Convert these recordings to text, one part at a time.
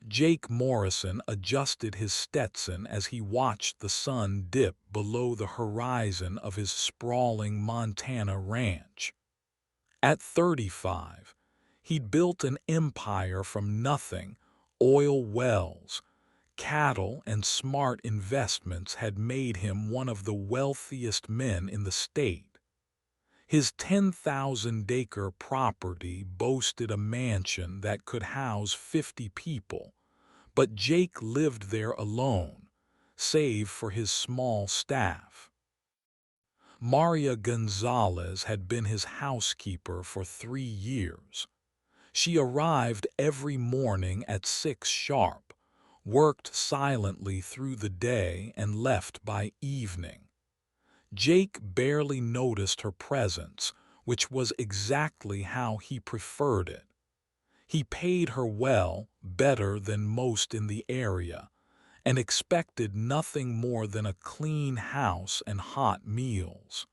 Jake Morrison adjusted his Stetson as he watched the sun dip below the horizon of his sprawling Montana ranch. At 35, he'd built an empire from nothing. Oil wells, cattle, and smart investments had made him one of the wealthiest men in the state. His 10,000-acre property boasted a mansion that could house 50 people, but Jake lived there alone, save for his small staff. Maria Gonzalez had been his housekeeper for 3 years. She arrived every morning at 6 sharp, worked silently through the day, and left by evening. Jake barely noticed her presence, which was exactly how he preferred it. He paid her well, better than most in the area, and expected nothing more than a clean house and hot meals.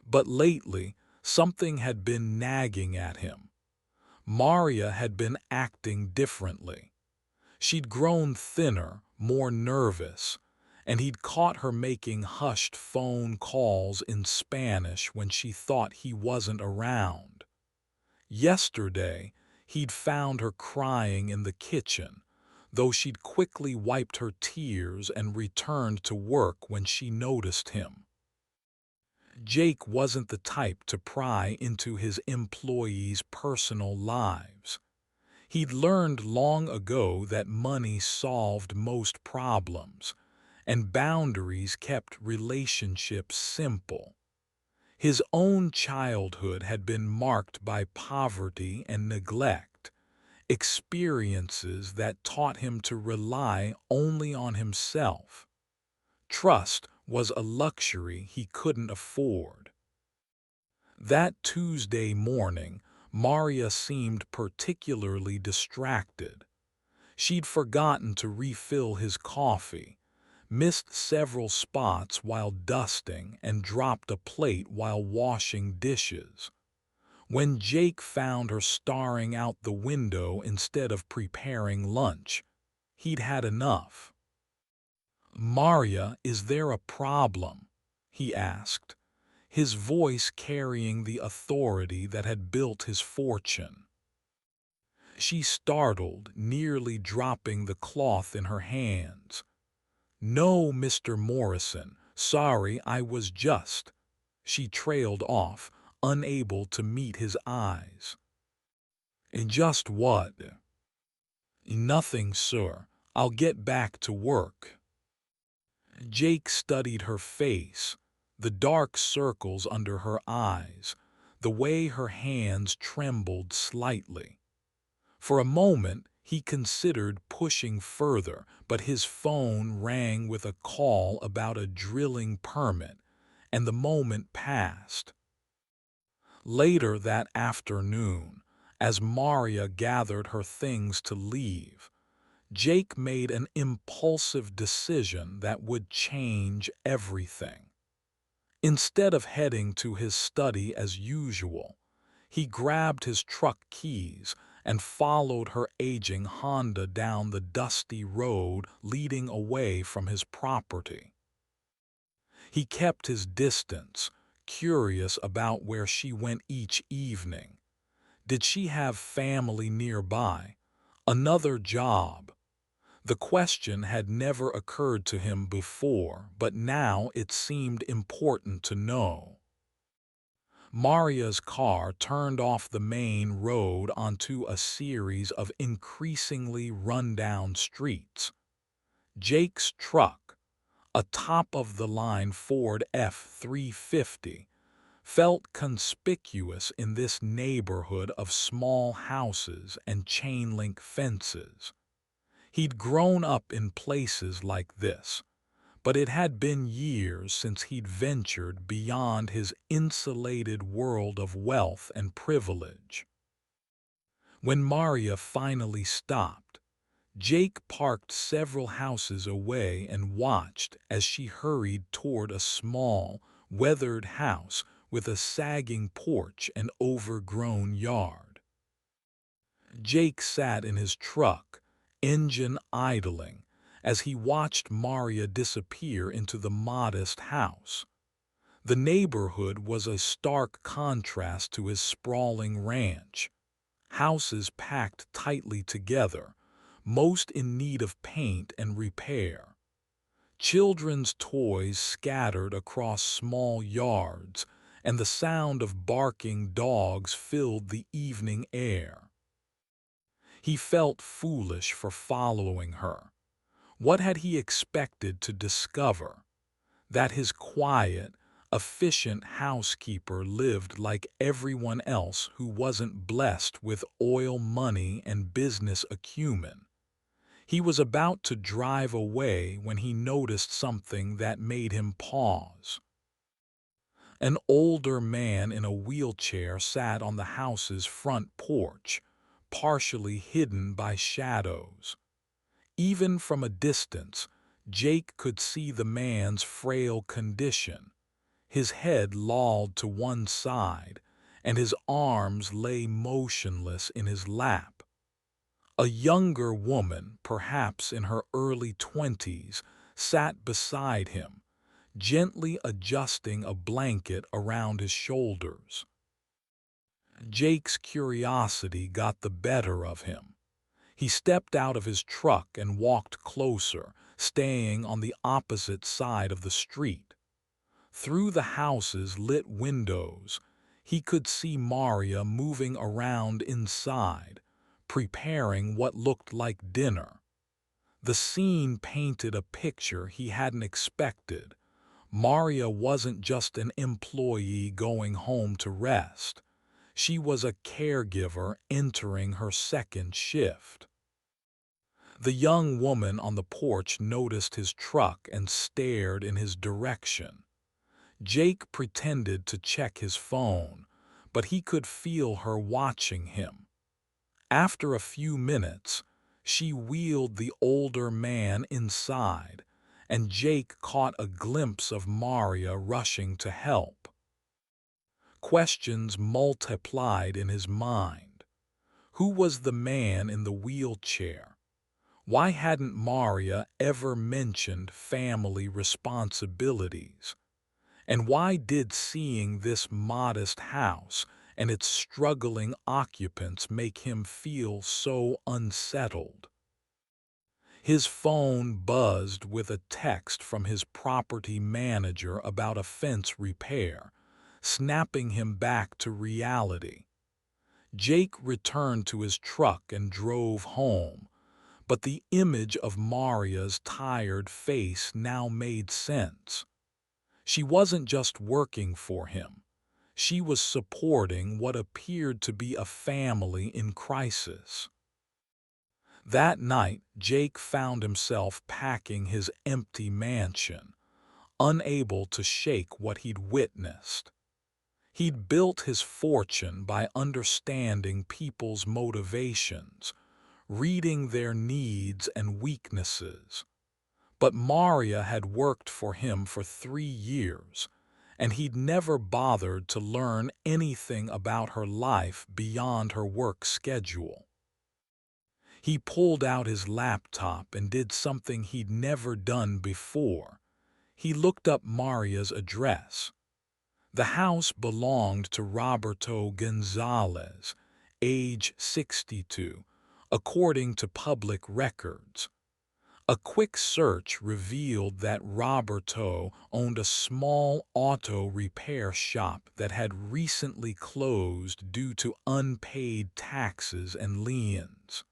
But lately, something had been nagging at him. Maria had been acting differently. She'd grown thinner, more nervous, and he'd caught her making hushed phone calls in Spanish when she thought he wasn't around. Yesterday, he'd found her crying in the kitchen, though she'd quickly wiped her tears and returned to work when she noticed him. Jake wasn't the type to pry into his employees' personal lives. He'd learned long ago that money solved most problems, and boundaries kept relationships simple. His own childhood had been marked by poverty and neglect, experiences that taught him to rely only on himself. Trust was a luxury he couldn't afford. That Tuesday morning, Maria seemed particularly distracted. She'd forgotten to refill his coffee, missed several spots while dusting, and dropped a plate while washing dishes. When Jake found her staring out the window instead of preparing lunch, he'd had enough. "Maria, is there a problem?" he asked, his voice carrying the authority that had built his fortune. She startled, nearly dropping the cloth in her hands. "No, Mr. Morrison, sorry, I was just—" She trailed off, unable to meet his eyes. "And just what?" "Nothing, sir. I'll get back to work." Jake studied her face, the dark circles under her eyes, the way her hands trembled slightly. For a moment, he considered pushing further, but his phone rang with a call about a drilling permit, and the moment passed. Later that afternoon, as Maria gathered her things to leave, Jake made an impulsive decision that would change everything. Instead of heading to his study as usual, he grabbed his truck keys and followed her aging Honda down the dusty road leading away from his property. He kept his distance, curious about where she went each evening. Did she have family nearby? Another job? The question had never occurred to him before, but now it seemed important to know. Maria's car turned off the main road onto a series of increasingly run-down streets. Jake's truck, a top-of-the-line Ford F-350, felt conspicuous in this neighborhood of small houses and chain-link fences. He'd grown up in places like this, but it had been years since he'd ventured beyond his insulated world of wealth and privilege. When Maria finally stopped, Jake parked several houses away and watched as she hurried toward a small, weathered house with a sagging porch and overgrown yard. Jake sat in his truck, engine idling, as he watched Maria disappear into the modest house. The neighborhood was a stark contrast to his sprawling ranch. Houses packed tightly together, most in need of paint and repair. Children's toys scattered across small yards, and the sound of barking dogs filled the evening air. He felt foolish for following her. What had he expected to discover? That his quiet, efficient housekeeper lived like everyone else who wasn't blessed with oil money and business acumen. He was about to drive away when he noticed something that made him pause. An older man in a wheelchair sat on the house's front porch, partially hidden by shadows. Even from a distance, Jake could see the man's frail condition. His head lolled to one side, and his arms lay motionless in his lap. A younger woman, perhaps in her early 20s, sat beside him, gently adjusting a blanket around his shoulders. Jake's curiosity got the better of him. He stepped out of his truck and walked closer, staying on the opposite side of the street. Through the house's lit windows, he could see Maria moving around inside, preparing what looked like dinner. The scene painted a picture he hadn't expected. Maria wasn't just an employee going home to rest. She was a caregiver entering her second shift. The young woman on the porch noticed his truck and stared in his direction. Jake pretended to check his phone, but he could feel her watching him. After a few minutes, she wheeled the older man inside, and Jake caught a glimpse of Maria rushing to help. Questions multiplied in his mind. Who was the man in the wheelchair? Why hadn't Maria ever mentioned family responsibilities? And why did seeing this modest house and its struggling occupants make him feel so unsettled? His phone buzzed with a text from his property manager about a fence repair, snapping him back to reality. Jake returned to his truck and drove home, but the image of Maria's tired face now made sense. She wasn't just working for him. She was supporting what appeared to be a family in crisis. That night, Jake found himself packing his empty mansion, unable to shake what he'd witnessed. He'd built his fortune by understanding people's motivations, reading their needs and weaknesses. But Maria had worked for him for 3 years, and he'd never bothered to learn anything about her life beyond her work schedule. He pulled out his laptop and did something he'd never done before. He looked up Maria's address. The house belonged to Roberto Gonzalez, age 62, according to public records. A quick search revealed that Roberto owned a small auto repair shop that had recently closed due to unpaid taxes and liens.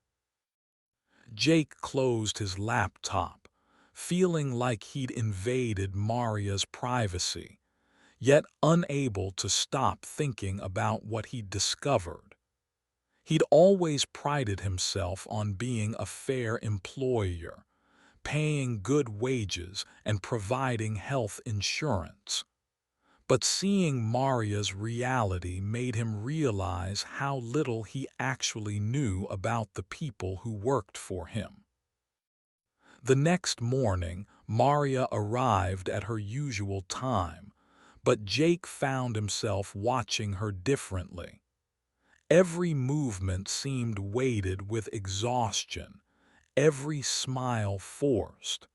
Jake closed his laptop, feeling like he'd invaded Maria's privacy, yet unable to stop thinking about what he'd discovered. He'd always prided himself on being a fair employer, paying good wages and providing health insurance. But seeing Maria's reality made him realize how little he actually knew about the people who worked for him. The next morning, Maria arrived at her usual time, but Jake found himself watching her differently. Every movement seemed weighted with exhaustion, every smile forced.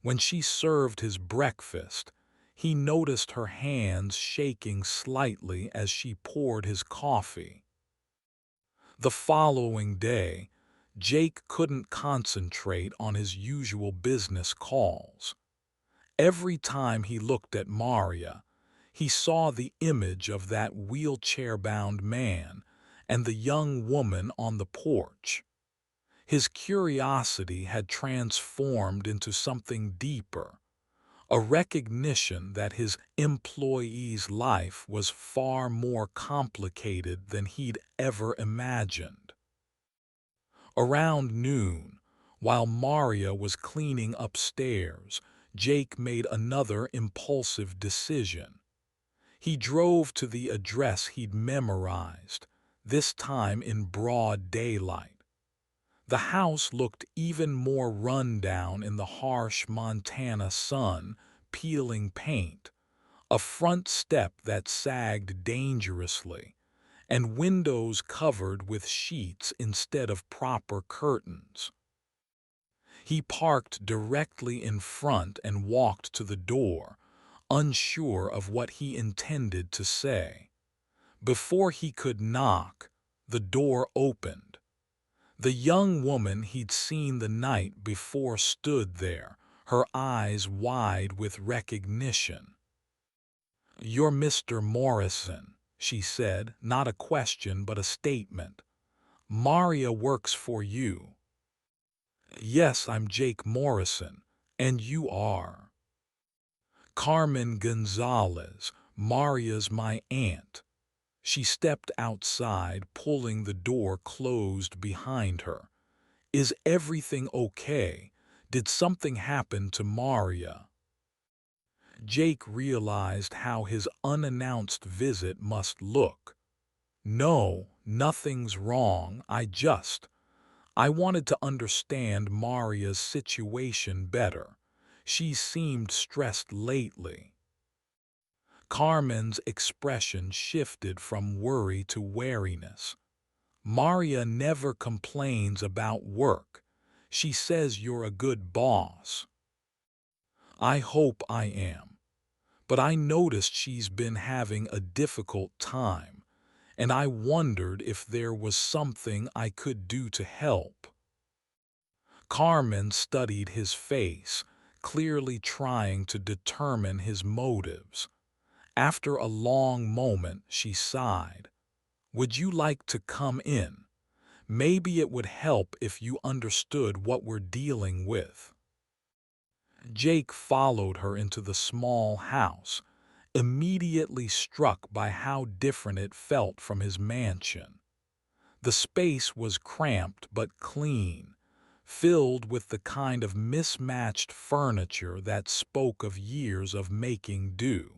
When she served his breakfast, he noticed her hands shaking slightly as she poured his coffee. The following day, Jake couldn't concentrate on his usual business calls. Every time he looked at Maria, he saw the image of that wheelchair-bound man and the young woman on the porch. His curiosity had transformed into something deeper, a recognition that his employee's life was far more complicated than he'd ever imagined. Around noon, while Maria was cleaning upstairs, Jake made another impulsive decision. He drove to the address he'd memorized, this time in broad daylight. The house looked even more run down in the harsh Montana sun, peeling paint, a front step that sagged dangerously, and windows covered with sheets instead of proper curtains. He parked directly in front and walked to the door, unsure of what he intended to say. Before he could knock, the door opened. The young woman he'd seen the night before stood there, her eyes wide with recognition. "You're Mr. Morrison," she said, not a question but a statement. "Maria works for you." "Yes, I'm Jake Morrison, and you are." "Carmen Gonzalez. Maria's my aunt." She stepped outside, pulling the door closed behind her. "Is everything okay? Did something happen to Maria?" Jake realized how his unannounced visit must look. "No, nothing's wrong. I wanted to understand Maria's situation better. She seemed stressed lately." Carmen's expression shifted from worry to wariness. "Maria never complains about work. She says you're a good boss." "I hope I am. But I noticed she's been having a difficult time, and I wondered if there was something I could do to help." Carmen studied his face, clearly trying to determine his motives. After a long moment, she sighed. "Would you like to come in? Maybe it would help if you understood what we're dealing with." Jake followed her into the small house, immediately struck by how different it felt from his mansion. The space was cramped but clean, filled with the kind of mismatched furniture that spoke of years of making do.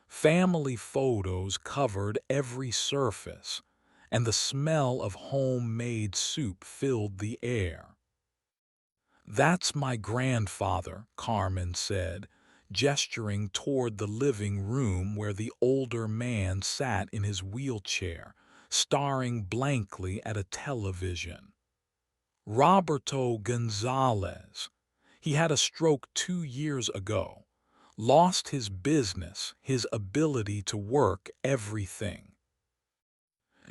Family photos covered every surface, and the smell of homemade soup filled the air. "That's my grandfather," Carmen said, gesturing toward the living room where the older man sat in his wheelchair, staring blankly at a television. "Roberto Gonzalez. He had a stroke 2 years ago. Lost his business, his ability to work, everything."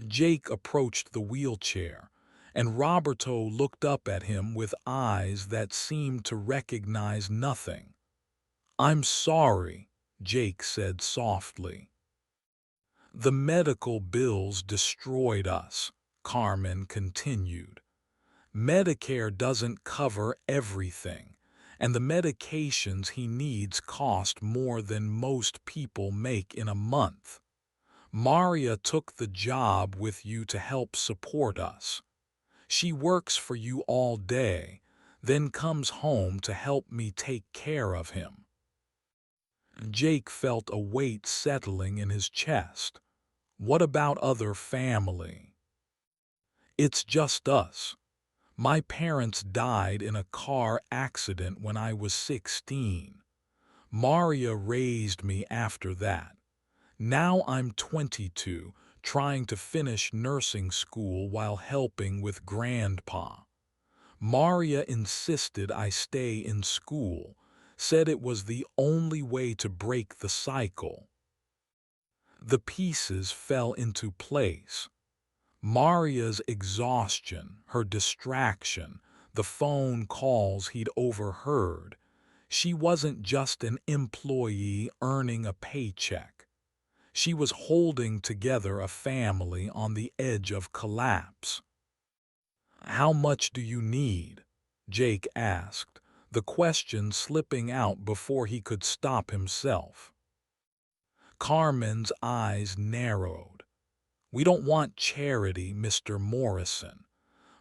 Jake approached the wheelchair, and Roberto looked up at him with eyes that seemed to recognize nothing. "I'm sorry," Jake said softly. "The medical bills destroyed us," Carmen continued. "Medicare doesn't cover everything, and the medications he needs cost more than most people make in a month. Maria took the job with you to help support us. She works for you all day, then comes home to help me take care of him." Jake felt a weight settling in his chest. "What about other family?" "It's just us. My parents died in a car accident when I was 16. Maria raised me after that. Now I'm 22, trying to finish nursing school while helping with Grandpa. Maria insisted I stay in school, said it was the only way to break the cycle. The pieces fell into place. Maria's exhaustion, her distraction, the phone calls he'd overheard. She wasn't just an employee earning a paycheck. She was holding together a family on the edge of collapse. "How much do you need?" Jake asked, the question slipping out before he could stop himself. Carmen's eyes narrowed. "We don't want charity, Mr. Morrison.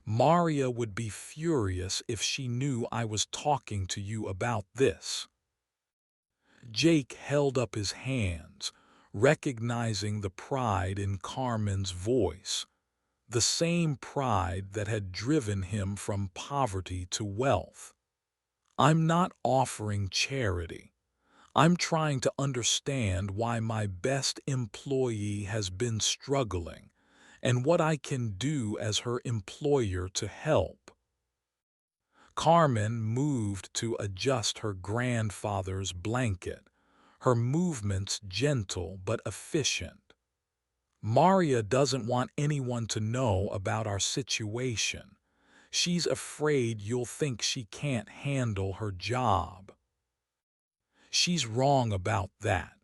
Maria would be furious if she knew I was talking to you about this." Jake held up his hands, recognizing the pride in Carmen's voice, the same pride that had driven him from poverty to wealth. "I'm not offering charity. I'm trying to understand why my best employee has been struggling and what I can do as her employer to help." Carmen moved to adjust her grandfather's blanket, her movements gentle but efficient. "Maria doesn't want anyone to know about our situation. She's afraid you'll think she can't handle her job." "She's wrong about that.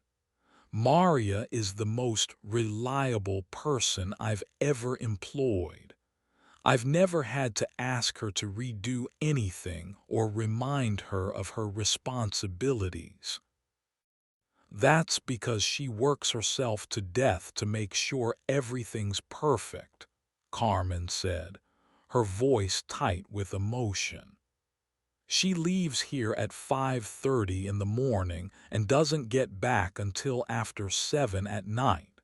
Maria is the most reliable person I've ever employed. I've never had to ask her to redo anything or remind her of her responsibilities." "That's because she works herself to death to make sure everything's perfect," Carmen said, her voice tight with emotion. "She leaves here at 5:30 in the morning and doesn't get back until after 7 at night.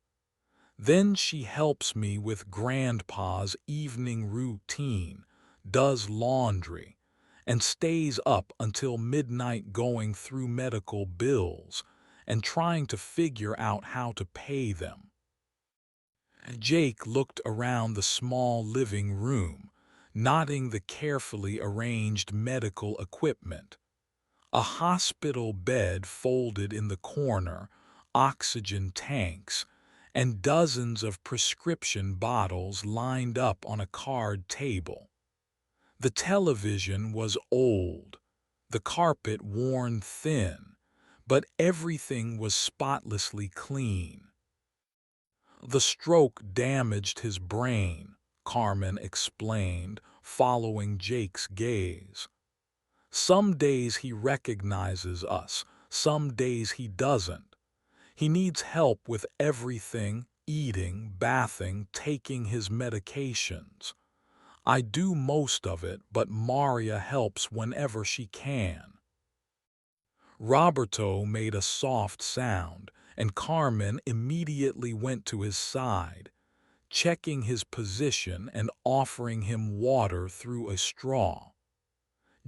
Then she helps me with Grandpa's evening routine, does laundry, and stays up until midnight going through medical bills and trying to figure out how to pay them." Jake looked around the small living room, noting the carefully arranged medical equipment. A hospital bed folded in the corner, oxygen tanks, and dozens of prescription bottles lined up on a card table. The television was old, the carpet worn thin, but everything was spotlessly clean. "The stroke damaged his brain," Carmen explained, following Jake's gaze. "Some days he recognizes us, some days he doesn't. He needs help with everything: eating, bathing, taking his medications. I do most of it, but Maria helps whenever she can." Roberto made a soft sound, and Carmen immediately went to his side, checking his position and offering him water through a straw.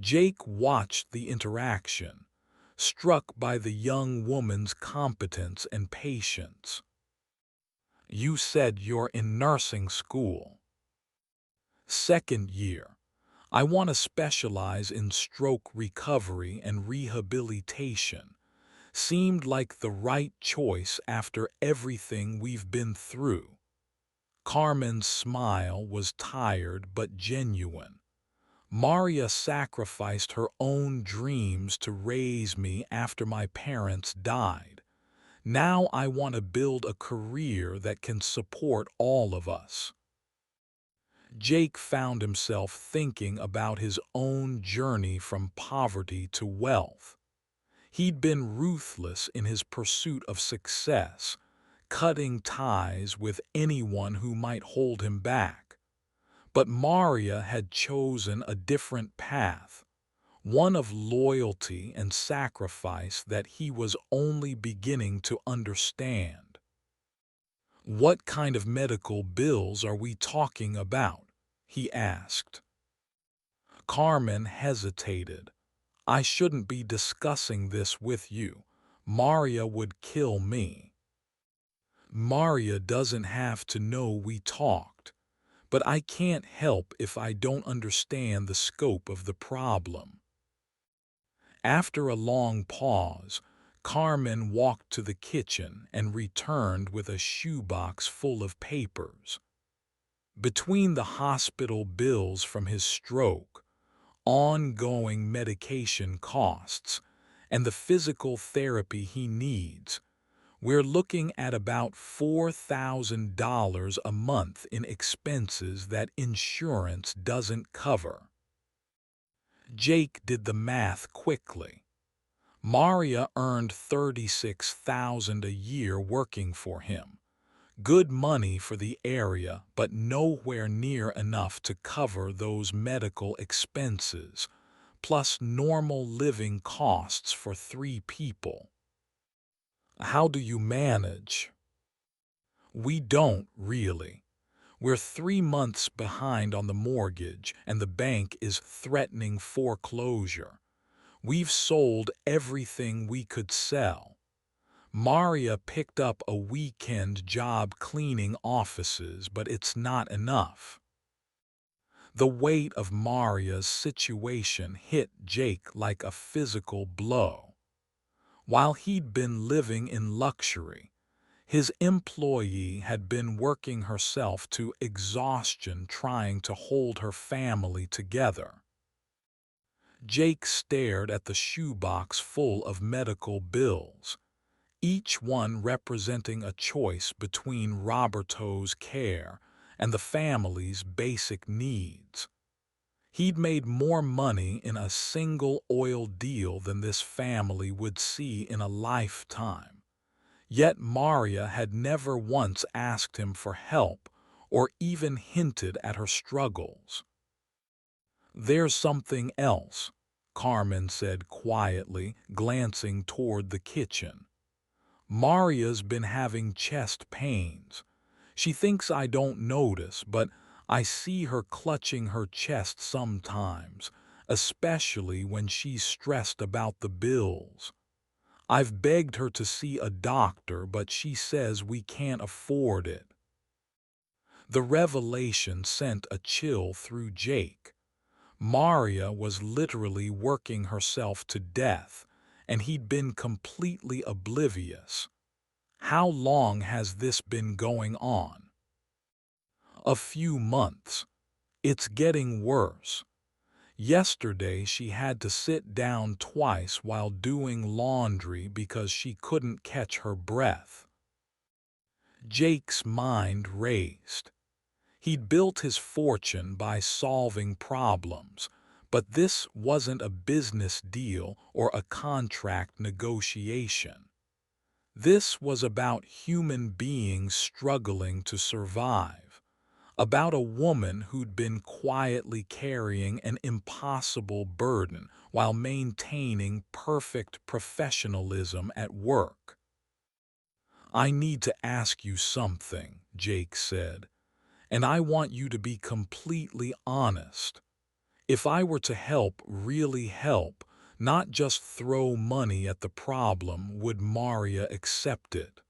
Jake watched the interaction, struck by the young woman's competence and patience. "You said you're in nursing school." "Second year. I want to specialize in stroke recovery and rehabilitation. Seemed like the right choice after everything we've been through." Carmen's smile was tired but genuine. "Maria sacrificed her own dreams to raise me after my parents died. Now I want to build a career that can support all of us." Jake found himself thinking about his own journey from poverty to wealth. He'd been ruthless in his pursuit of success, cutting ties with anyone who might hold him back. But Maria had chosen a different path, one of loyalty and sacrifice that he was only beginning to understand. "What kind of medical bills are we talking about?" he asked. Carmen hesitated. "I shouldn't be discussing this with you. Maria would kill me." "Maria doesn't have to know we talked. but I can't help if I don't understand the scope of the problem." After a long pause, Carmen walked to the kitchen and returned with a shoebox full of papers. Between the hospital bills from his stroke, ongoing medication costs, and the physical therapy he needs, we're looking at about $4,000 a month in expenses that insurance doesn't cover. Jake did the math quickly. Maria earned $36,000 a year working for him. Good money for the area, but nowhere near enough to cover those medical expenses, plus normal living costs for 3 people. How do you manage? We don't, really. We're 3 months behind on the mortgage, and the bank is threatening foreclosure. We've sold everything we could sell. Maria picked up a weekend job cleaning offices, but it's not enough. The weight of Maria's situation hit Jake like a physical blow. While he'd been living in luxury, his employee had been working herself to exhaustion trying to hold her family together. Jake stared at the shoebox full of medical bills, each one representing a choice between Roberto's care and the family's basic needs. He'd made more money in a single oil deal than this family would see in a lifetime. Yet Maria had never once asked him for help or even hinted at her struggles. "There's something else," Carmen said quietly, glancing toward the kitchen. "Maria's been having chest pains. She thinks I don't notice, but I see her clutching her chest sometimes, especially when she's stressed about the bills. I've begged her to see a doctor, but she says we can't afford it." The revelation sent a chill through Jake. Maria was literally working herself to death, and he'd been completely oblivious. How long has this been going on? "A few months. It's getting worse. Yesterday she had to sit down twice while doing laundry because she couldn't catch her breath." Jake's mind raced. He'd built his fortune by solving problems, but this wasn't a business deal or a contract negotiation. This was about human beings struggling to survive, about a woman who'd been quietly carrying an impossible burden while maintaining perfect professionalism at work. "I need to ask you something," Jake said, "and I want you to be completely honest. If I were to help, really help, not just throw money at the problem, would Maria accept it?"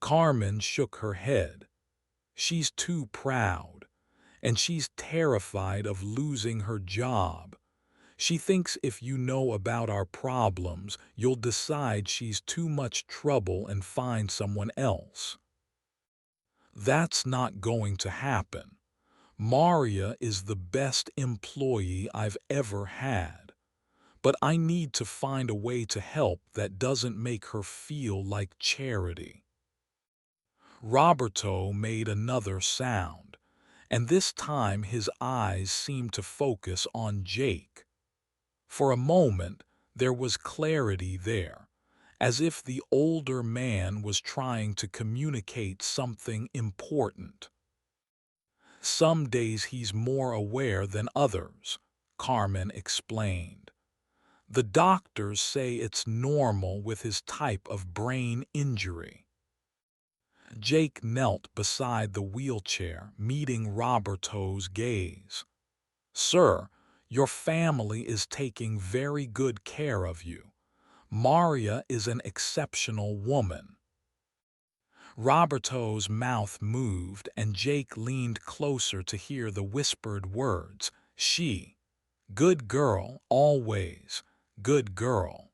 Carmen shook her head. "She's too proud, and she's terrified of losing her job. She thinks if you know about our problems, you'll decide she's too much trouble and find someone else." "That's not going to happen. Maria is the best employee I've ever had. But I need to find a way to help that doesn't make her feel like charity." Roberto made another sound, and this time his eyes seemed to focus on Jake. For a moment, there was clarity there, as if the older man was trying to communicate something important. "Some days he's more aware than others," Carmen explained. "The doctors say it's normal with his type of brain injury." Jake knelt beside the wheelchair, meeting Roberto's gaze. "Sir, your family is taking very good care of you. Maria is an exceptional woman." Roberto's mouth moved and Jake leaned closer to hear the whispered words, "She. Good girl, always. Good girl."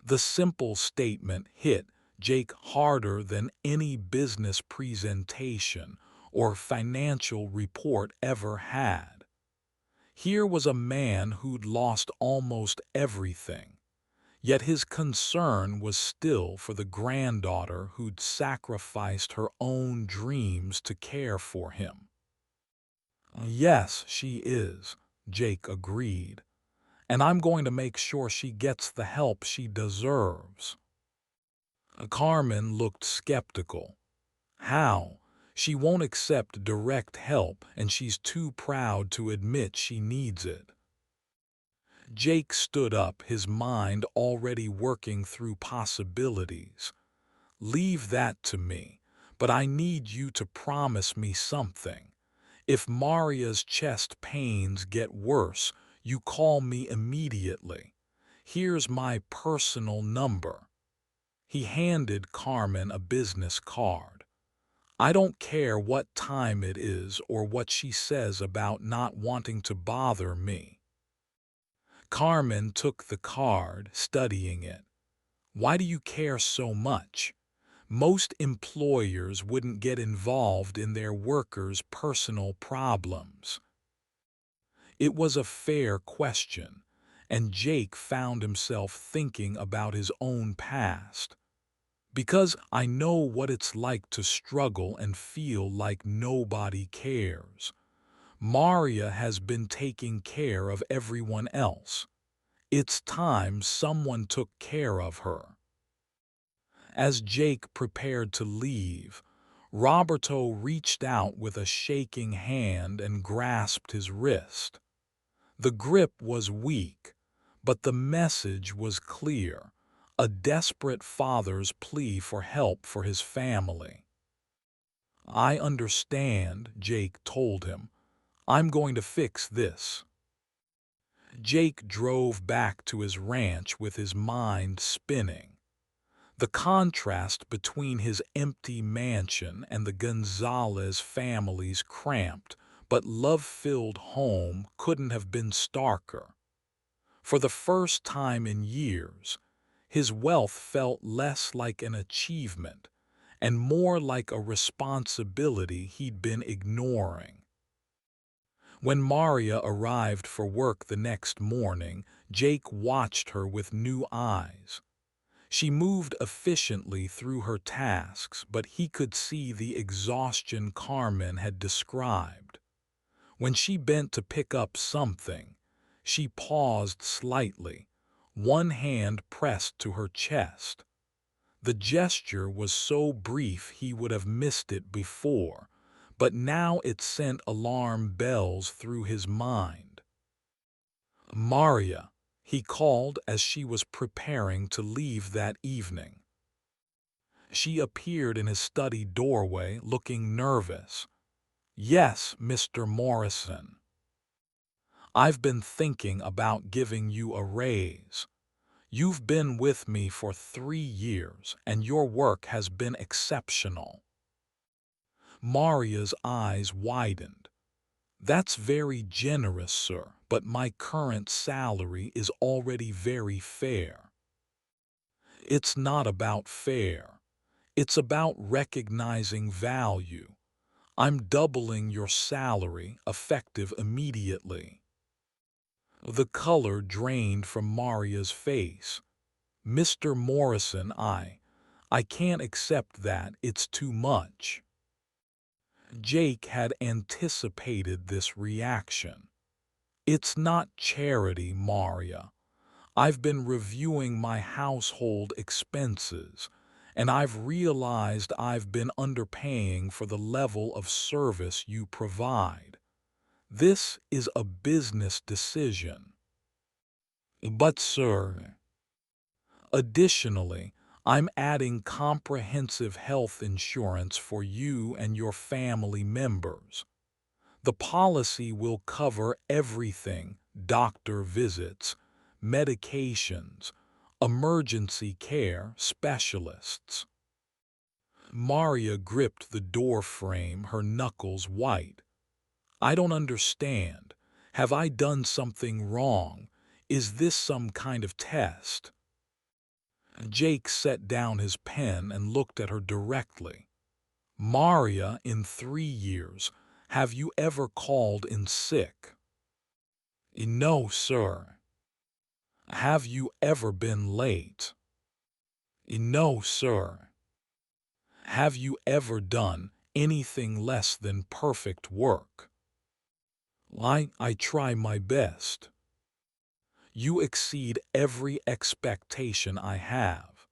The simple statement hit Jake harder than any business presentation or financial report ever had. Here was a man who'd lost almost everything, yet his concern was still for the granddaughter who'd sacrificed her own dreams to care for him. "Yes, she is," Jake agreed, "and I'm going to make sure she gets the help she deserves." Carmen looked skeptical. "How? She won't accept direct help and she's too proud to admit she needs it." Jake stood up, his mind already working through possibilities. "Leave that to me, but I need you to promise me something. If Maria's chest pains get worse, you call me immediately. Here's my personal number." He handed Carmen a business card. "I don't care what time it is or what she says about not wanting to bother me." Carmen took the card, studying it. "Why do you care so much? Most employers wouldn't get involved in their workers' personal problems." It was a fair question, and Jake found himself thinking about his own past. "Because I know what it's like to struggle and feel like nobody cares. Maria has been taking care of everyone else. It's time someone took care of her." As Jake prepared to leave, Roberto reached out with a shaking hand and grasped his wrist. The grip was weak, but the message was clear, a desperate father's plea for help for his family. "I understand," Jake told him. "I'm going to fix this." Jake drove back to his ranch with his mind spinning. The contrast between his empty mansion and the Gonzalez family's cramped but love-filled home couldn't have been starker. For the first time in years, his wealth felt less like an achievement and more like a responsibility he'd been ignoring. When Maria arrived for work the next morning, Jake watched her with new eyes. She moved efficiently through her tasks, but he could see the exhaustion Carmen had described. When she bent to pick up something, she paused slightly, one hand pressed to her chest. The gesture was so brief he would have missed it before, but now it sent alarm bells through his mind. "Maria," he called as she was preparing to leave that evening. She appeared in his study doorway looking nervous. "Yes, Mr. Morrison. I've been thinking about giving you a raise. You've been with me for 3 years, and your work has been exceptional." Maria's eyes widened. "That's very generous, sir, but my current salary is already very fair." "It's not about fair. It's about recognizing value. I'm doubling your salary, effective immediately." The color drained from Maria's face. "Mr. Morrison, I can't accept that, it's too much." Jake had anticipated this reaction. "It's not charity, Maria. I've been reviewing my household expenses, and I've realized I've been underpaying for the level of service you provide. This is a business decision." "But, sir—" "Additionally, I'm adding comprehensive health insurance for you and your family members. The policy will cover everything: doctor visits, medications, emergency care, specialists." Maria gripped the door frame, her knuckles white. I don't understand. Have I done something wrong? Is this some kind of test? Jake set down his pen and looked at her directly. Maria, in 3 years, have you ever called in sick? No, sir. Have you ever been late? No, sir. Have you ever done anything less than perfect work? I try my best. You exceed every expectation I have.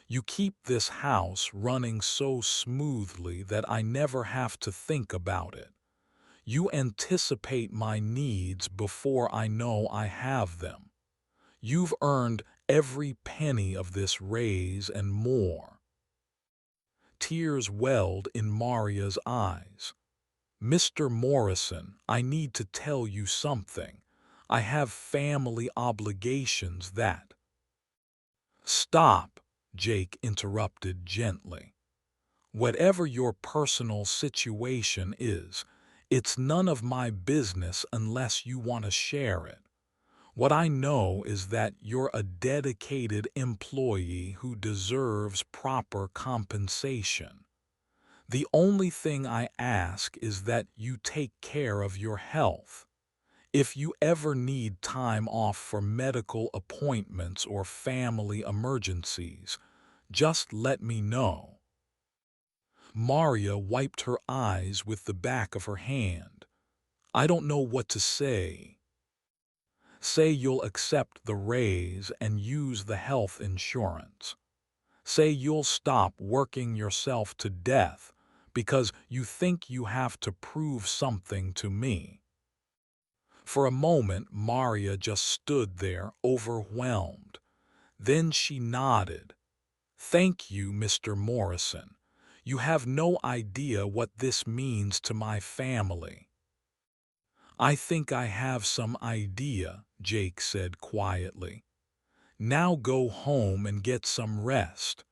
You keep this house running so smoothly that I never have to think about it. You anticipate my needs before I know I have them. You've earned every penny of this raise and more. Tears welled in Maria's eyes. Mr. Morrison, I need to tell you something. I have family obligations that— Stop, Jake interrupted gently. Whatever your personal situation is, it's none of my business unless you want to share it. What I know is that you're a dedicated employee who deserves proper compensation. The only thing I ask is that you take care of your health. If you ever need time off for medical appointments or family emergencies, just let me know. Maria wiped her eyes with the back of her hand. I don't know what to say. Say you'll accept the raise and use the health insurance. Say you'll stop working yourself to death because you think you have to prove something to me. For a moment, Maria just stood there, overwhelmed. Then she nodded. Thank you, Mr. Morrison. You have no idea what this means to my family. I think I have some idea, Jake said quietly. Now go home and get some rest.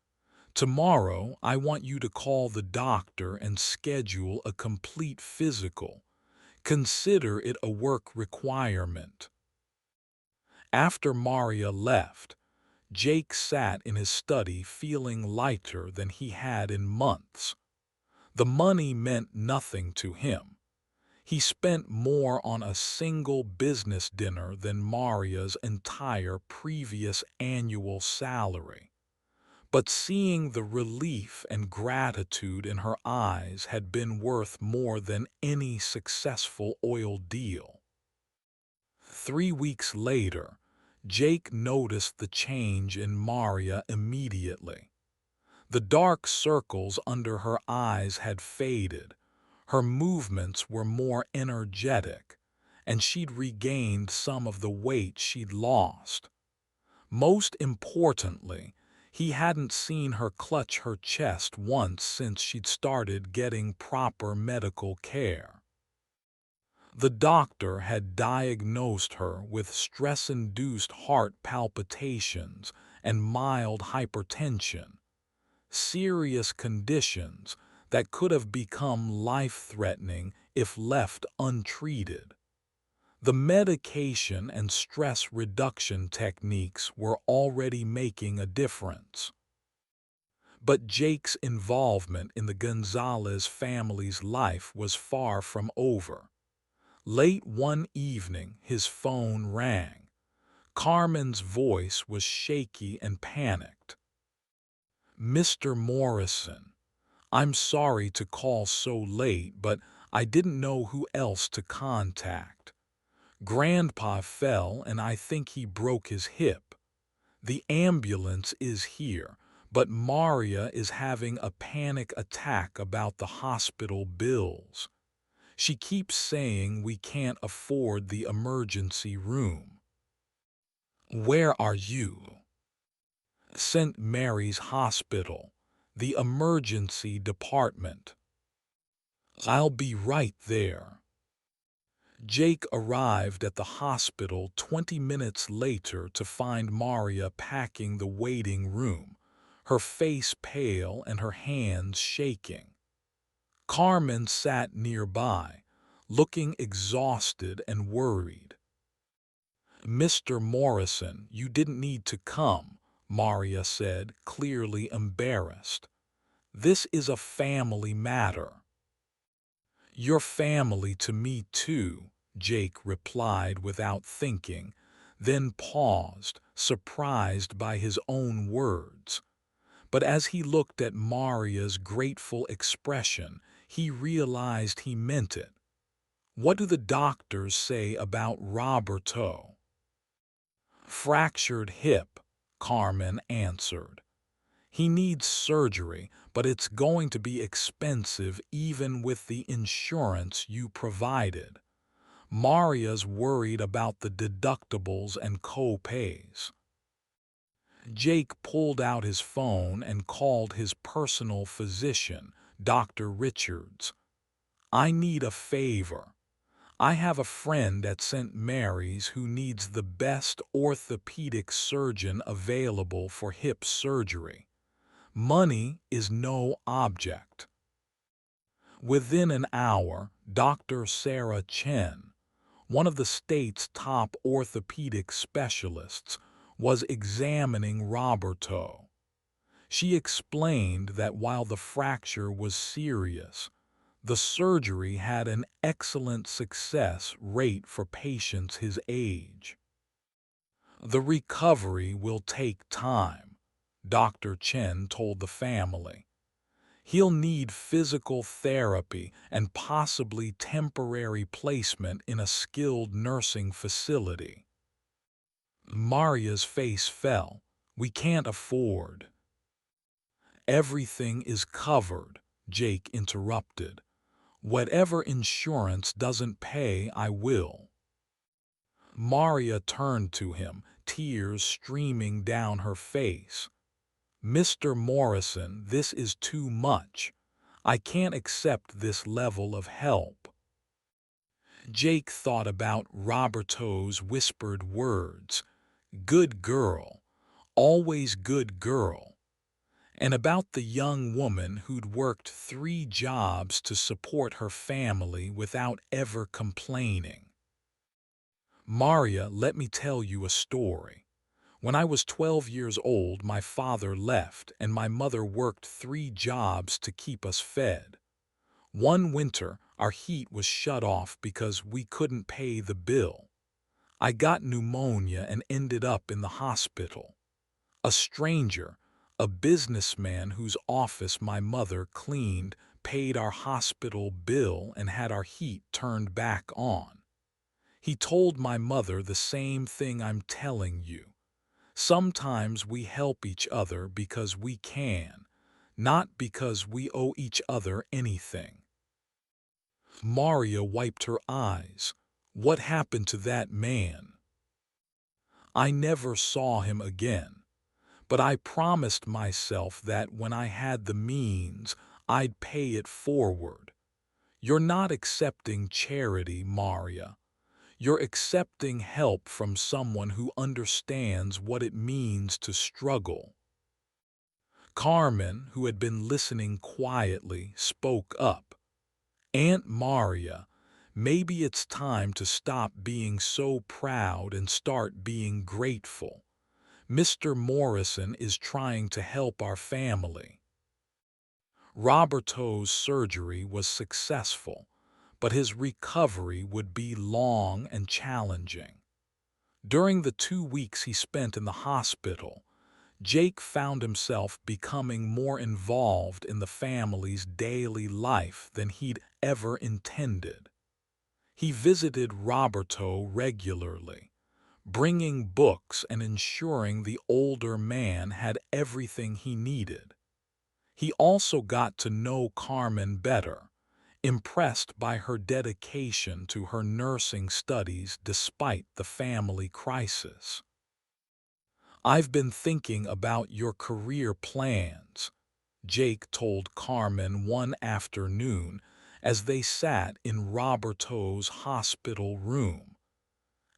Tomorrow, I want you to call the doctor and schedule a complete physical. Consider it a work requirement. After Maria left, Jake sat in his study feeling lighter than he had in months. The money meant nothing to him. He spent more on a single business dinner than Maria's entire previous annual salary. But seeing the relief and gratitude in her eyes had been worth more than any successful oil deal. 3 weeks later, Jake noticed the change in Maria immediately. The dark circles under her eyes had faded, her movements were more energetic, and she'd regained some of the weight she'd lost. Most importantly, he hadn't seen her clutch her chest once since she'd started getting proper medical care. The doctor had diagnosed her with stress-induced heart palpitations and mild hypertension, serious conditions that could have become life-threatening if left untreated. The medication and stress reduction techniques were already making a difference. But Jake's involvement in the Gonzalez family's life was far from over. Late one evening, his phone rang. Carmen's voice was shaky and panicked. Mr. Morrison, I'm sorry to call so late, but I didn't know who else to contact. Grandpa fell and I think he broke his hip. The ambulance is here, but Maria is having a panic attack about the hospital bills. She keeps saying we can't afford the emergency room. Where are you? St. Mary's Hospital, the emergency department. I'll be right there. Jake arrived at the hospital 20 minutes later to find Maria packing the waiting room, her face pale and her hands shaking. Carmen sat nearby, looking exhausted and worried. "Mr. Morrison, you didn't need to come," Maria said, clearly embarrassed. "This is a family matter." "You're family to me too," Jake replied without thinking, then paused, surprised by his own words. But as he looked at Maria's grateful expression, he realized he meant it. "What do the doctors say about Roberto?" "Fractured hip," Carmen answered. "He needs surgery, but it's going to be expensive even with the insurance you provided. Maria's worried about the deductibles and co-pays." Jake pulled out his phone and called his personal physician, Dr. Richards. "I need a favor. I have a friend at St. Mary's who needs the best orthopedic surgeon available for hip surgery. Money is no object." Within an hour, Dr. Sarah Chen, one of the state's top orthopedic specialists, was examining Roberto. She explained that while the fracture was serious, the surgery had an excellent success rate for patients his age. "The recovery will take time," Dr. Chen told the family. "He'll need physical therapy and possibly temporary placement in a skilled nursing facility." Maria's face fell. "We can't afford." "Everything is covered," Jake interrupted. "Whatever insurance doesn't pay, I will." Maria turned to him, tears streaming down her face. "Mr. Morrison, this is too much. I can't accept this level of help." Jake thought about Roberto's whispered words, "Good girl, always good girl," and about the young woman who'd worked 3 jobs to support her family without ever complaining. "Maria, let me tell you a story. When I was 12 years old, my father left and my mother worked 3 jobs to keep us fed. One winter, our heat was shut off because we couldn't pay the bill. I got pneumonia and ended up in the hospital. A stranger, a businessman whose office my mother cleaned, paid our hospital bill and had our heat turned back on. He told my mother the same thing I'm telling you. Sometimes we help each other because we can, not because we owe each other anything." Maria wiped her eyes. "What happened to that man?" "I never saw him again, but I promised myself that when I had the means, I'd pay it forward. You're not accepting charity, Maria. You're accepting help from someone who understands what it means to struggle." Carmen, who had been listening quietly, spoke up. "Aunt Maria, maybe it's time to stop being so proud and start being grateful. Mr. Morrison is trying to help our family." Roberto's surgery was successful, but his recovery would be long and challenging. During the 2 weeks he spent in the hospital, Jake found himself becoming more involved in the family's daily life than he'd ever intended. He visited Roberto regularly, bringing books and ensuring the older man had everything he needed. He also got to know Carmen better, impressed by her dedication to her nursing studies despite the family crisis. "I've been thinking about your career plans," Jake told Carmen one afternoon as they sat in Roberto's hospital room.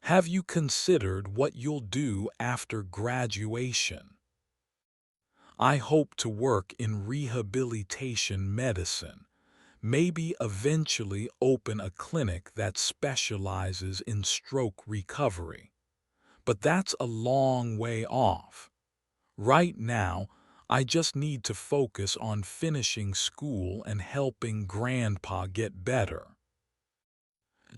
"Have you considered what you'll do after graduation?" I hope to work in rehabilitation medicine, maybe eventually open a clinic that specializes in stroke recovery. But that's a long way off. Right now, I just need to focus on finishing school and helping Grandpa get better.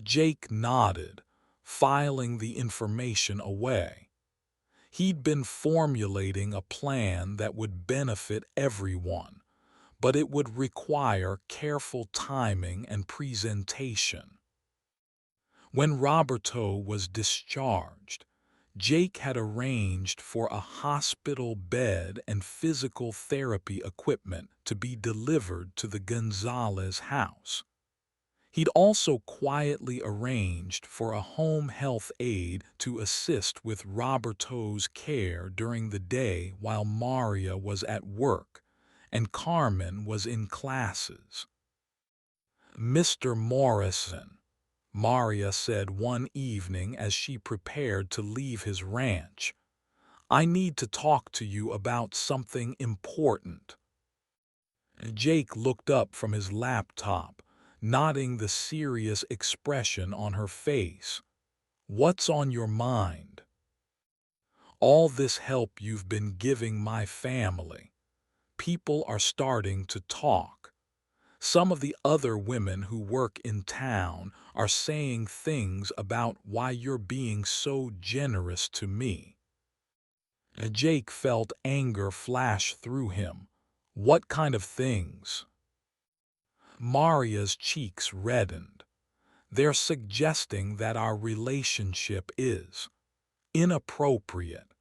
Jake nodded, filing the information away. He'd been formulating a plan that would benefit everyone, but it would require careful timing and presentation. When Roberto was discharged, Jake had arranged for a hospital bed and physical therapy equipment to be delivered to the Gonzalez house. He'd also quietly arranged for a home health aide to assist with Roberto's care during the day while Maria was at work and Carmen was in classes. "Mr. Morrison," Maria said one evening as she prepared to leave his ranch, "I need to talk to you about something important." Jake looked up from his laptop, nodding the serious expression on her face. "What's on your mind?" "All this help you've been giving my family. People are starting to talk. Some of the other women who work in town are saying things about why you're being so generous to me." Jake felt anger flash through him. "What kind of things?" Maria's cheeks reddened. "They're suggesting that our relationship is inappropriate,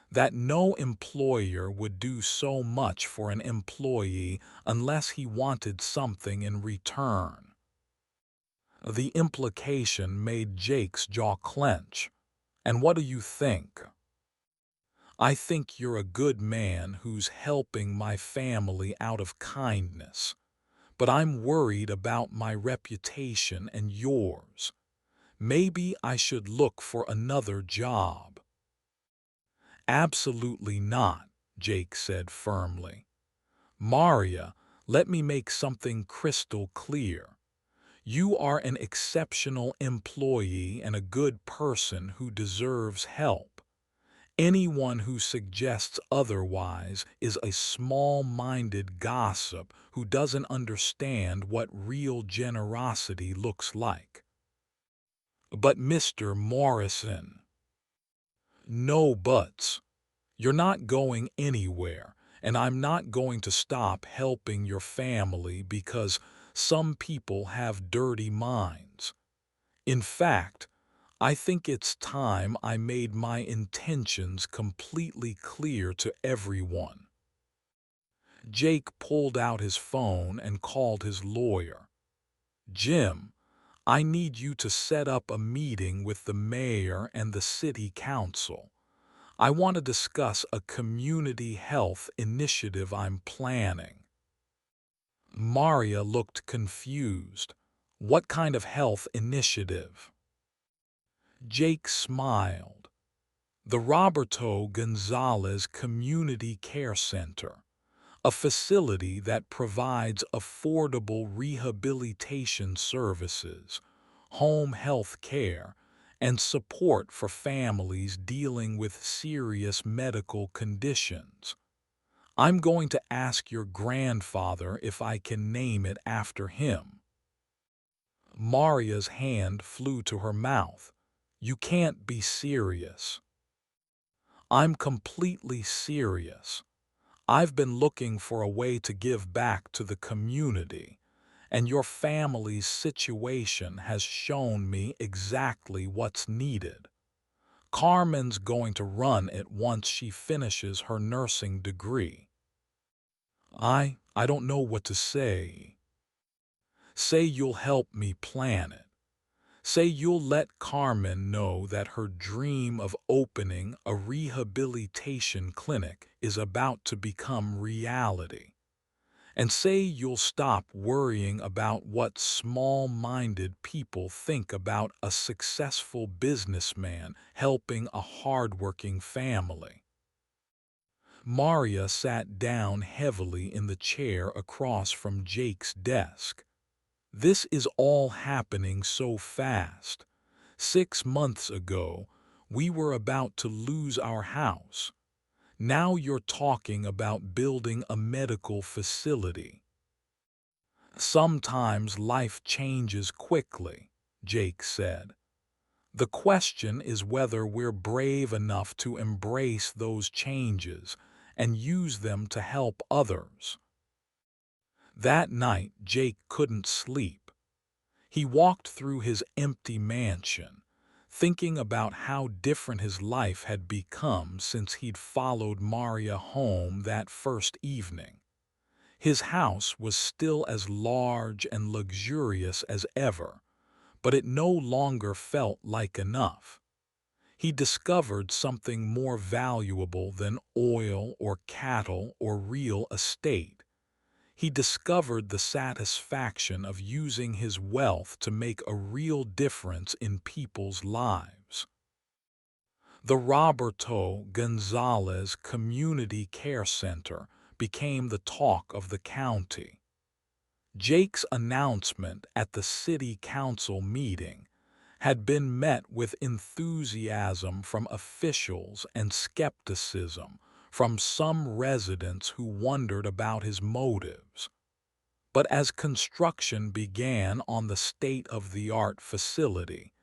that no employer would do so much for an employee unless he wanted something in return." The implication made Jake's jaw clench. "And what do you think?" "I think you're a good man who's helping my family out of kindness, but I'm worried about my reputation and yours. Maybe I should look for another job." "Absolutely not," Jake said firmly. "Maria, let me make something crystal clear. You are an exceptional employee and a good person who deserves help. Anyone who suggests otherwise is a small-minded gossip who doesn't understand what real generosity looks like." "But Mr. Morrison—" "No buts. You're not going anywhere, and I'm not going to stop helping your family because some people have dirty minds. In fact, I think it's time I made my intentions completely clear to everyone." Jake pulled out his phone and called his lawyer. "Jim, I need you to set up a meeting with the mayor and the city council. I want to discuss a community health initiative I'm planning." Maria looked confused. "What kind of health initiative?" Jake smiled. "The Roberto Gonzalez Community Care Center, a facility that provides affordable rehabilitation services, home health care, and support for families dealing with serious medical conditions. I'm going to ask your grandfather if I can name it after him." Maria's hand flew to her mouth. "You can't be serious." "I'm completely serious. I've been looking for a way to give back to the community, and your family's situation has shown me exactly what's needed. Carmen's going to run it once she finishes her nursing degree." I don't know what to say." "Say you'll help me plan it. Say you'll let Carmen know that her dream of opening a rehabilitation clinic is about to become reality. And say you'll stop worrying about what small-minded people think about a successful businessman helping a hardworking family." Maria sat down heavily in the chair across from Jake's desk. This is all happening so fast. 6 months ago, we were about to lose our house. Now you're talking about building a medical facility. Sometimes life changes quickly, Jake said. The question is whether we're brave enough to embrace those changes and use them to help others. That night, Jake couldn't sleep. He walked through his empty mansion, thinking about how different his life had become since he'd followed Maria home that first evening. His house was still as large and luxurious as ever, but it no longer felt like enough. He discovered something more valuable than oil or cattle or real estate. He discovered the satisfaction of using his wealth to make a real difference in people's lives. The Roberto Gonzalez Community Care Center became the talk of the county. Jake's announcement at the city council meeting had been met with enthusiasm from officials and skepticism from some residents who wondered about his motives. But as construction began on the state-of-the-art facility,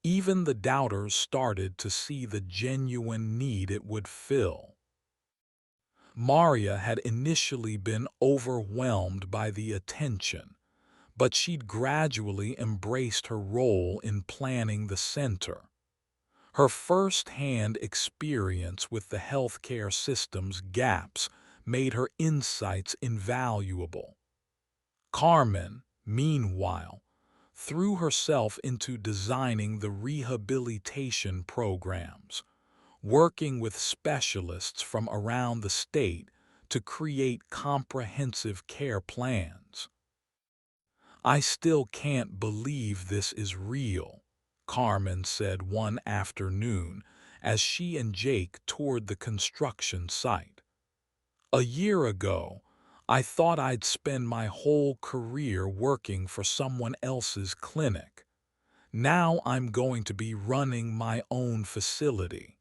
even the doubters started to see the genuine need it would fill. Maria had initially been overwhelmed by the attention, but she'd gradually embraced her role in planning the center. Her first-hand experience with the healthcare system's gaps made her insights invaluable. Carmen, meanwhile, threw herself into designing the rehabilitation programs, working with specialists from around the state to create comprehensive care plans. "I still can't believe this is real," Carmen said one afternoon as she and Jake toured the construction site. "A year ago, I thought I'd spend my whole career working for someone else's clinic. Now I'm going to be running my own facility."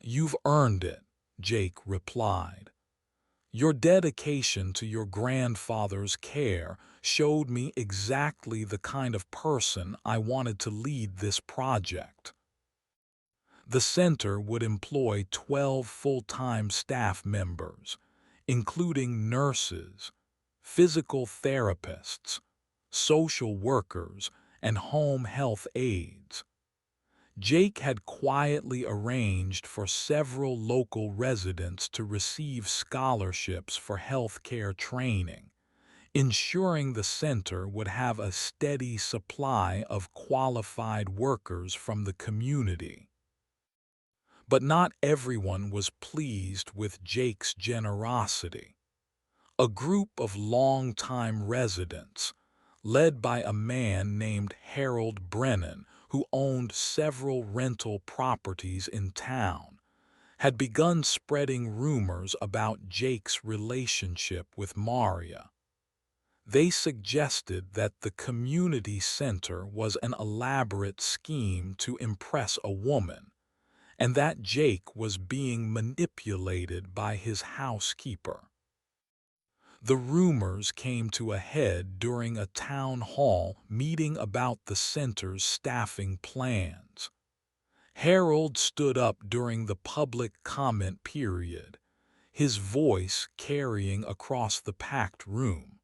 "You've earned it," Jake replied. "Your dedication to your grandfather's care showed me exactly the kind of person I wanted to lead this project." The center would employ 12 full-time staff members, including nurses, physical therapists, social workers, and home health aides. Jake had quietly arranged for several local residents to receive scholarships for healthcare training, ensuring the center would have a steady supply of qualified workers from the community. But not everyone was pleased with Jake's generosity. A group of longtime residents, led by a man named Harold Brennan, who owned several rental properties in town, had begun spreading rumors about Jake's relationship with Maria. They suggested that the community center was an elaborate scheme to impress a woman, and that Jake was being manipulated by his housekeeper. The rumors came to a head during a town hall meeting about the center's staffing plans. Harold stood up during the public comment period, his voice carrying across the packed room.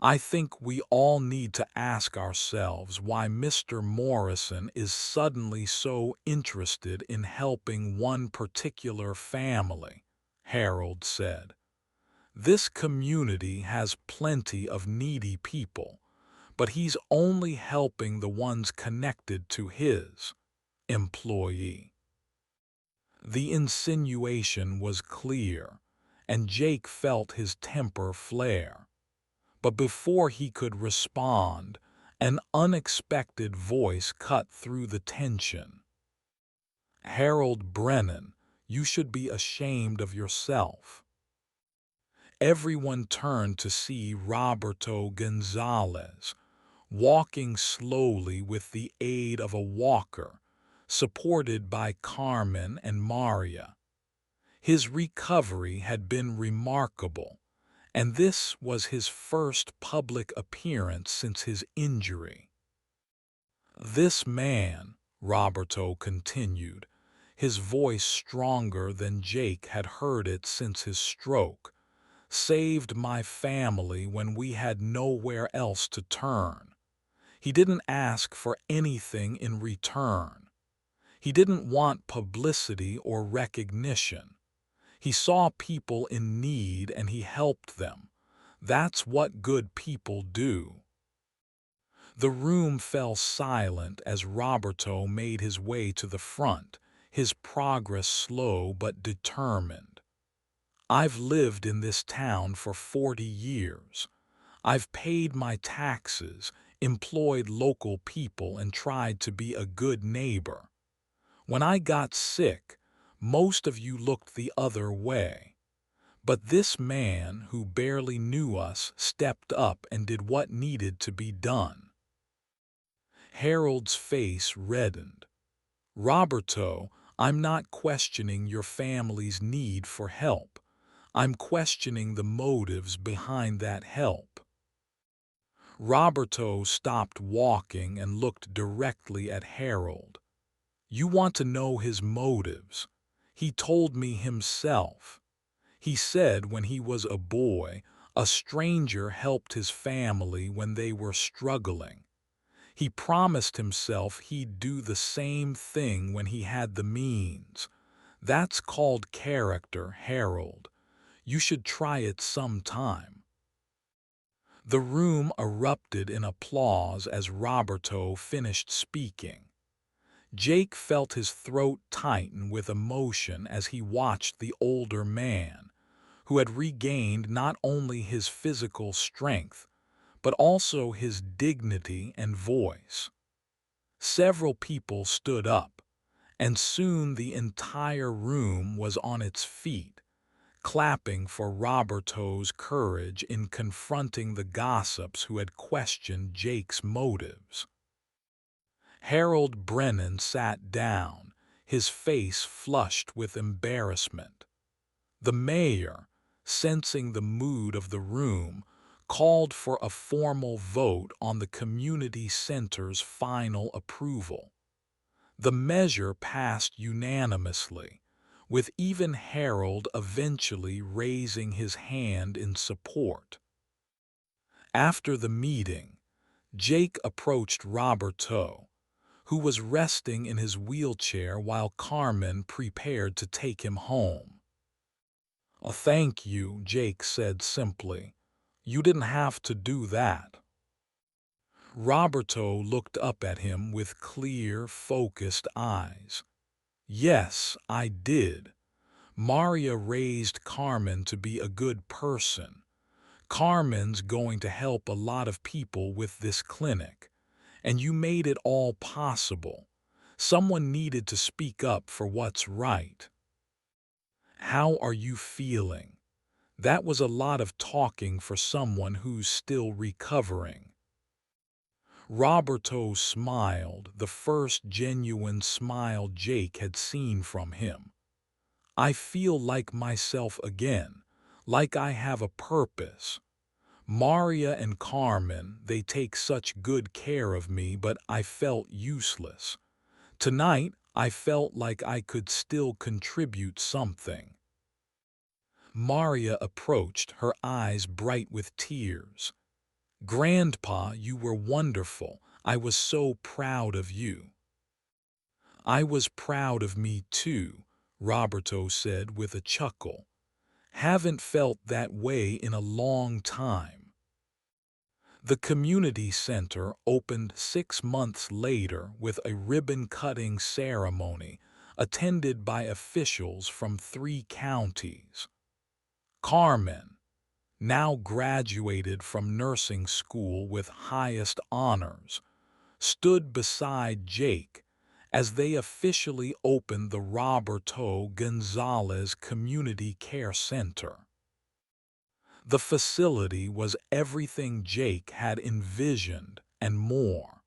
"I think we all need to ask ourselves why Mr. Morrison is suddenly so interested in helping one particular family," Harold said. "This community has plenty of needy people, but he's only helping the ones connected to his employee." The insinuation was clear, and Jake felt his temper flare. But before he could respond, an unexpected voice cut through the tension. "Harold Brennan, You should be ashamed of yourself." Everyone turned to see Roberto Gonzalez, walking slowly with the aid of a walker, supported by Carmen and Maria. His recovery had been remarkable, and this was his first public appearance since his injury. "This man," Roberto continued, his voice stronger than Jake had heard it since his stroke, "saved my family when we had nowhere else to turn. He didn't ask for anything in return. He didn't want publicity or recognition. He saw people in need and he helped them. That's what good people do." The room fell silent as Roberto made his way to the front, his progress slow but determined. "I've lived in this town for 40 years. I've paid my taxes, employed local people, and tried to be a good neighbor. When I got sick, most of you looked the other way. But this man, who barely knew us, stepped up and did what needed to be done." Harold's face reddened. "Roberto, I'm not questioning your family's need for help. I'm questioning the motives behind that help." Roberto stopped walking and looked directly at Harold. "You want to know his motives? He told me himself. He said when he was a boy, a stranger helped his family when they were struggling. He promised himself he'd do the same thing when he had the means. That's called character, Harold. You should try it sometime." The room erupted in applause as Roberto finished speaking. Jake felt his throat tighten with emotion as he watched the older man, who had regained not only his physical strength, but also his dignity and voice. Several people stood up, and soon the entire room was on its feet, clapping for Roberto's courage in confronting the gossips who had questioned Jake's motives. Harold Brennan sat down, his face flushed with embarrassment. The mayor, sensing the mood of the room, called for a formal vote on the community center's final approval. The measure passed unanimously, with even Harold eventually raising his hand in support. After the meeting, Jake approached Roberto, who was resting in his wheelchair while Carmen prepared to take him home. "Thank you," Jake said simply. "You didn't have to do that." Roberto looked up at him with clear, focused eyes. "Yes, I did. Maria raised Carmen to be a good person. Carmen's going to help a lot of people with this clinic, and you made it all possible. Someone needed to speak up for what's right. How are you feeling? That was a lot of talking for someone who's still recovering." Roberto smiled, the first genuine smile Jake had seen from him. "I feel like myself again, like I have a purpose. Maria and Carmen, they take such good care of me, but I felt useless. Tonight, I felt like I could still contribute something." Maria approached, her eyes bright with tears. "Grandpa, you were wonderful. I was so proud of you." "I was proud of me too," Roberto said with a chuckle. "Haven't felt that way in a long time." The community center opened 6 months later with a ribbon-cutting ceremony attended by officials from 3 counties. Carmen, now graduated from nursing school with highest honors, stood beside Jake as they officially opened the Roberto Gonzalez Community Care Center. The facility was everything Jake had envisioned and more.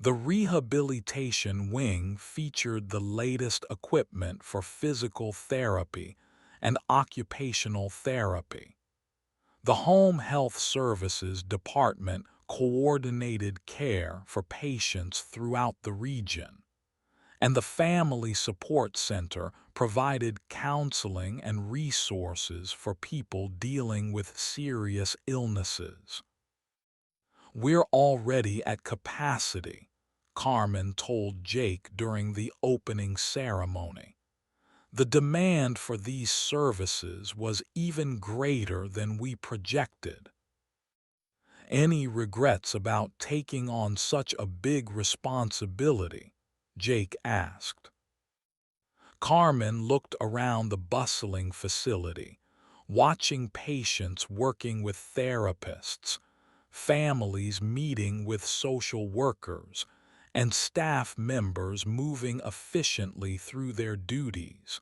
The rehabilitation wing featured the latest equipment for physical therapy and occupational therapy. The Home Health Services Department coordinated care for patients throughout the region, and the Family Support Center provided counseling and resources for people dealing with serious illnesses. "We're already at capacity," Carmen told Jake during the opening ceremony. "The demand for these services was even greater than we projected." "Any regrets about taking on such a big responsibility?" Jake asked. Carmen looked around the bustling facility, watching patients working with therapists, families meeting with social workers, and staff members moving efficiently through their duties.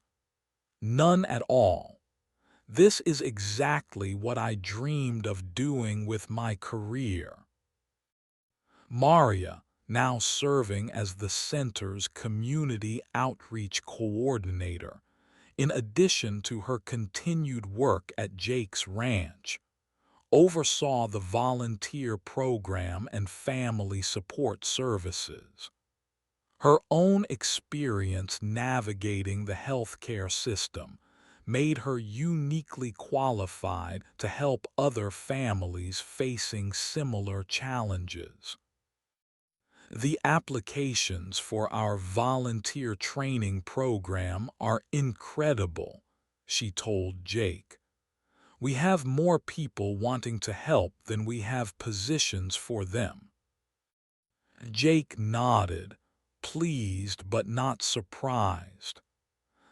"None at all. This is exactly what I dreamed of doing with my career." Maria, now serving as the center's community outreach coordinator, in addition to her continued work at Jake's ranch, oversaw the volunteer program and family support services. Her own experience navigating the healthcare system made her uniquely qualified to help other families facing similar challenges. "The applications for our volunteer training program are incredible," she told Jake. "We have more people wanting to help than we have positions for them." Jake nodded, pleased but not surprised.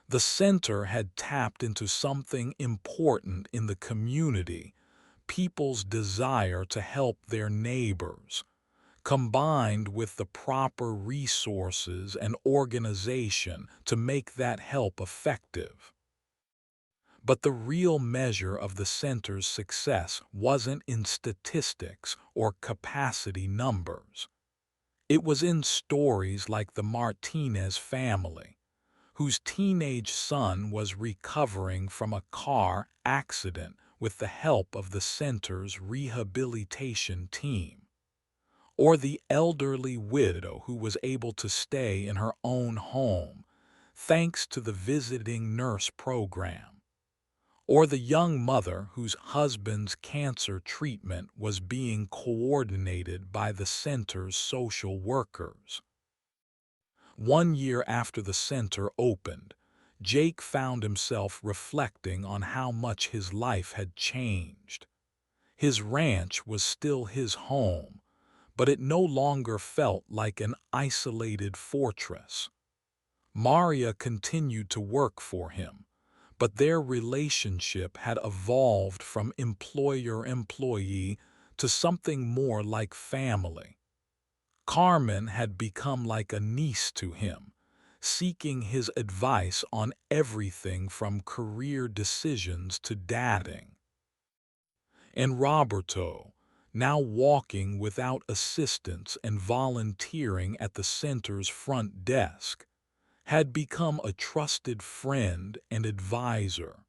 The center had tapped into something important in the community: people's desire to help their neighbors, combined with the proper resources and organization to make that help effective. But the real measure of the center's success wasn't in statistics or capacity numbers. It was in stories like the Martinez family, whose teenage son was recovering from a car accident with the help of the center's rehabilitation team, or the elderly widow who was able to stay in her own home thanks to the visiting nurse program, or the young mother whose husband's cancer treatment was being coordinated by the center's social workers. 1 year after the center opened, Jake found himself reflecting on how much his life had changed. His ranch was still his home, but it no longer felt like an isolated fortress. Maria continued to work for him, but their relationship had evolved from employer-employee to something more like family. Carmen had become like a niece to him, seeking his advice on everything from career decisions to dating. And Roberto, now walking without assistance and volunteering at the center's front desk, had become a trusted friend and advisor.